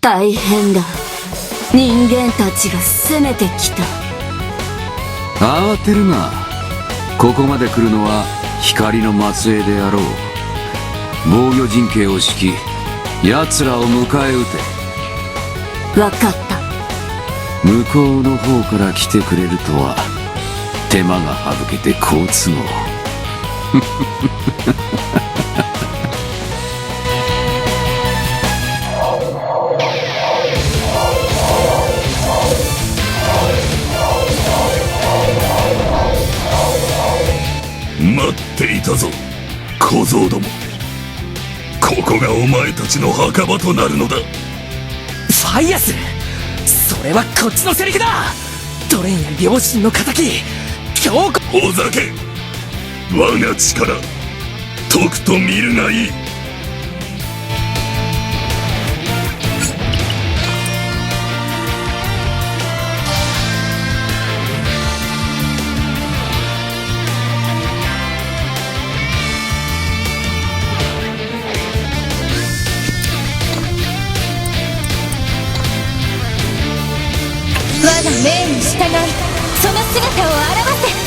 大変だ。人間たちが攻めてきた。慌てるな。ここまで来るのは光の末裔であろう。防御陣形を敷き、奴らを迎え撃て。わかった。向こうの方から来てくれるとは手間が省けて好都合。待っていたぞ小僧ども。ここがお前たちの墓場となるのだ。ファイアス、それはこっちのセリフだ。ドレンや両親の仇、強固。ほざけ。我が力とくと見るがいい。我が命に従い、その姿を表せ。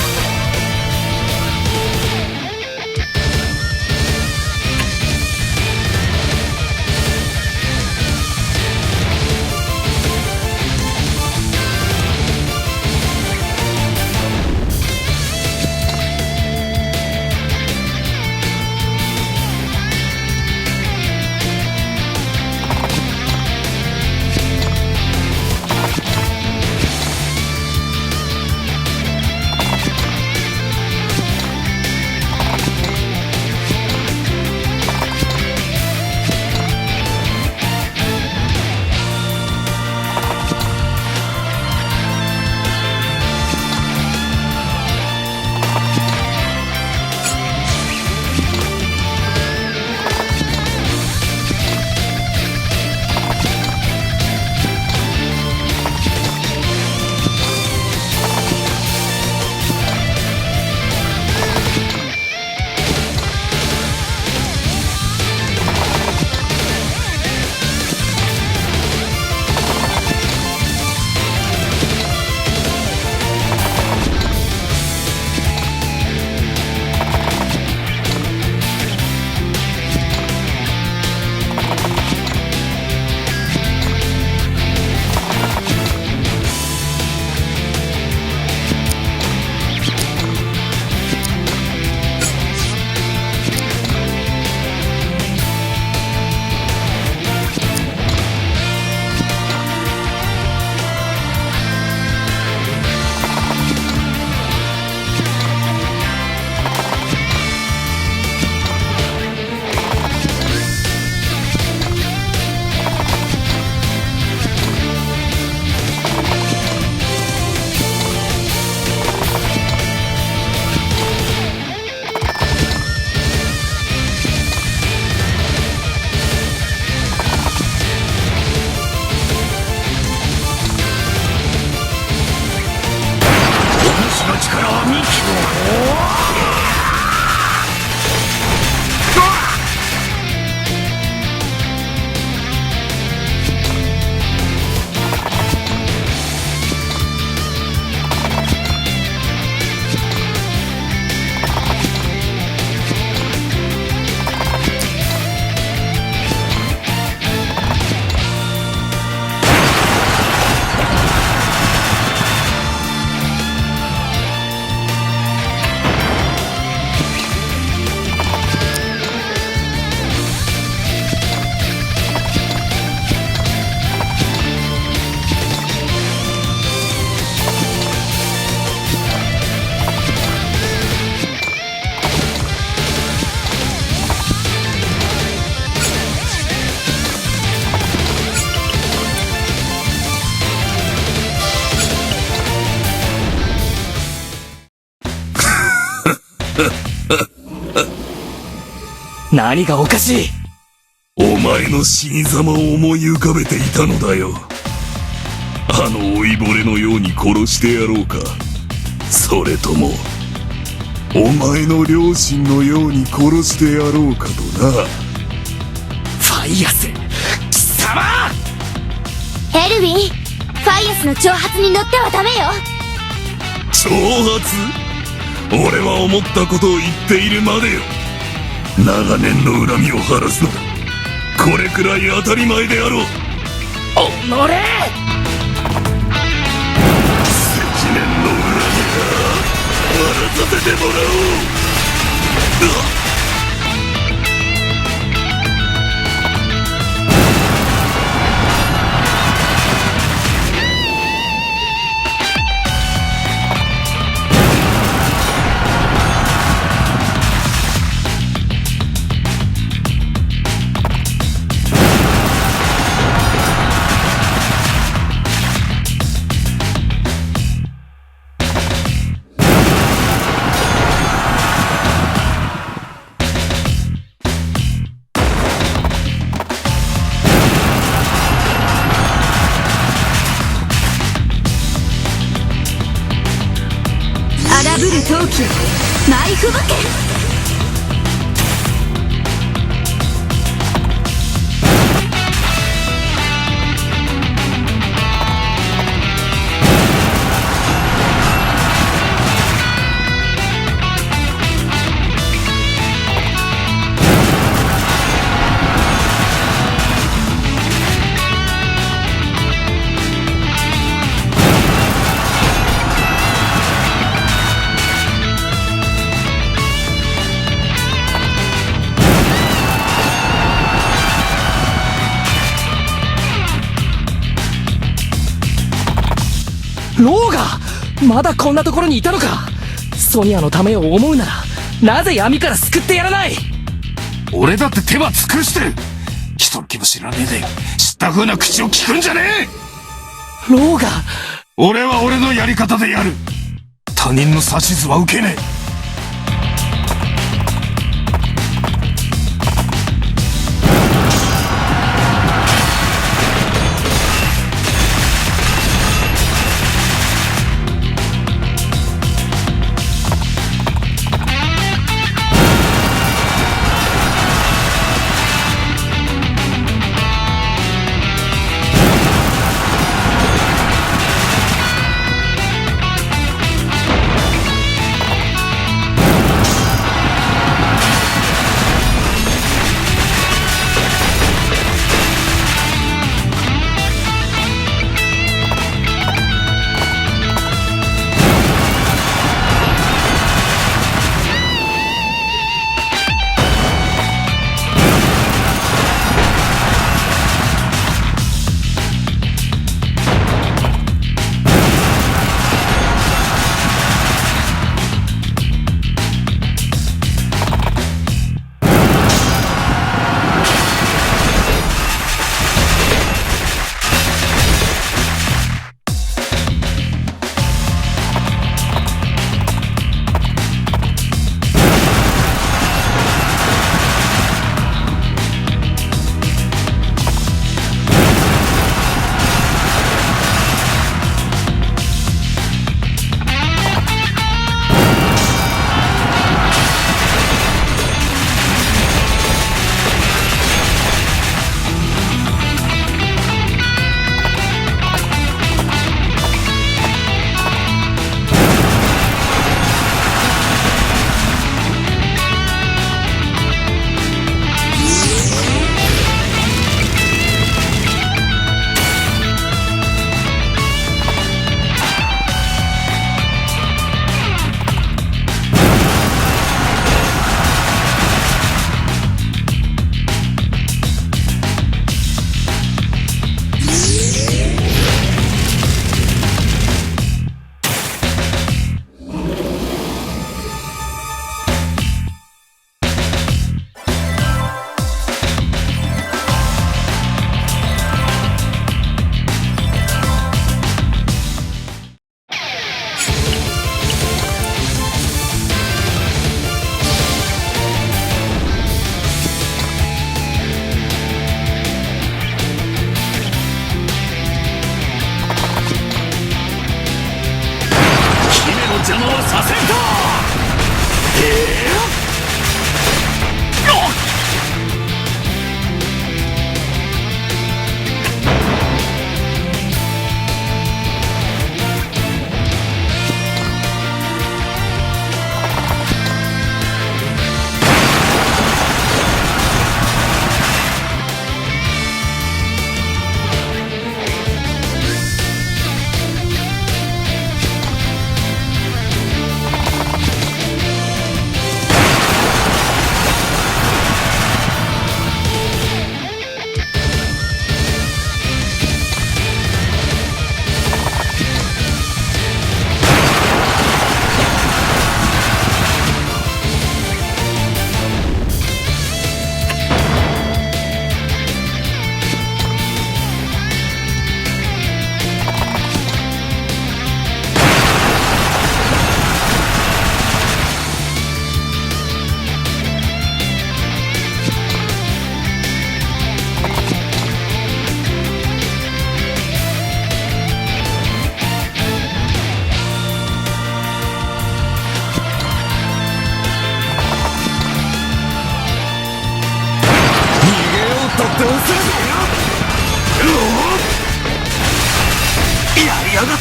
何がおかしい。お前の死に様を思い浮かべていたのだよ。あの老いぼれのように殺してやろうか、それともお前の両親のように殺してやろうかとな。ファイアス、貴様！エルヴィン、ファイアスの挑発に乗ってはダメよ。挑発？俺は思ったことを言っているまでよ。長年の恨みを晴らすのだ。これくらい当たり前であろう。おのれ！積年の恨みが晴らさせてもらおう。荒ぶる陶器、埋伏剣。ローガ、まだこんなところにいたのか。ソニアのためを思うならなぜ闇から救ってやらない。俺だって手は尽くしてる。人の気も知らねえで知った風な口を聞くんじゃねえ。ローガ、俺は俺のやり方でやる。他人の指図は受けねえ。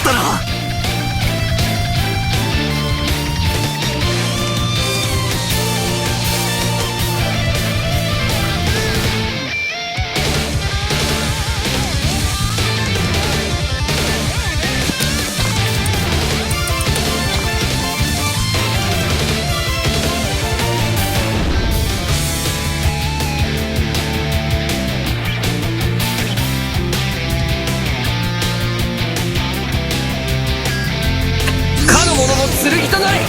ったら。剣となれ。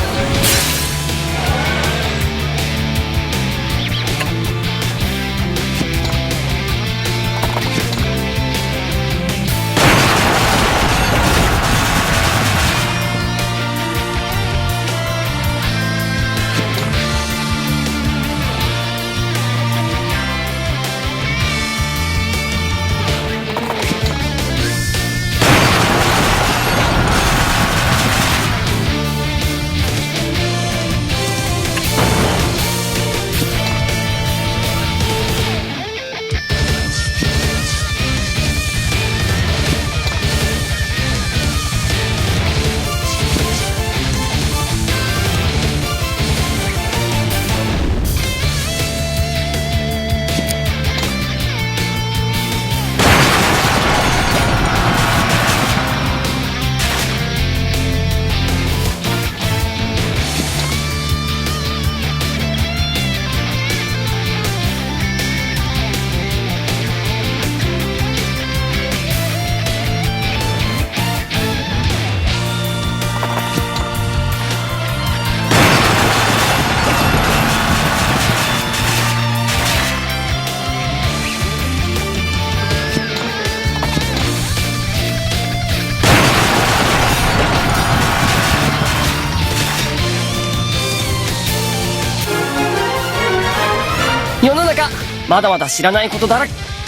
世の中まだまだ知らないことだらけ。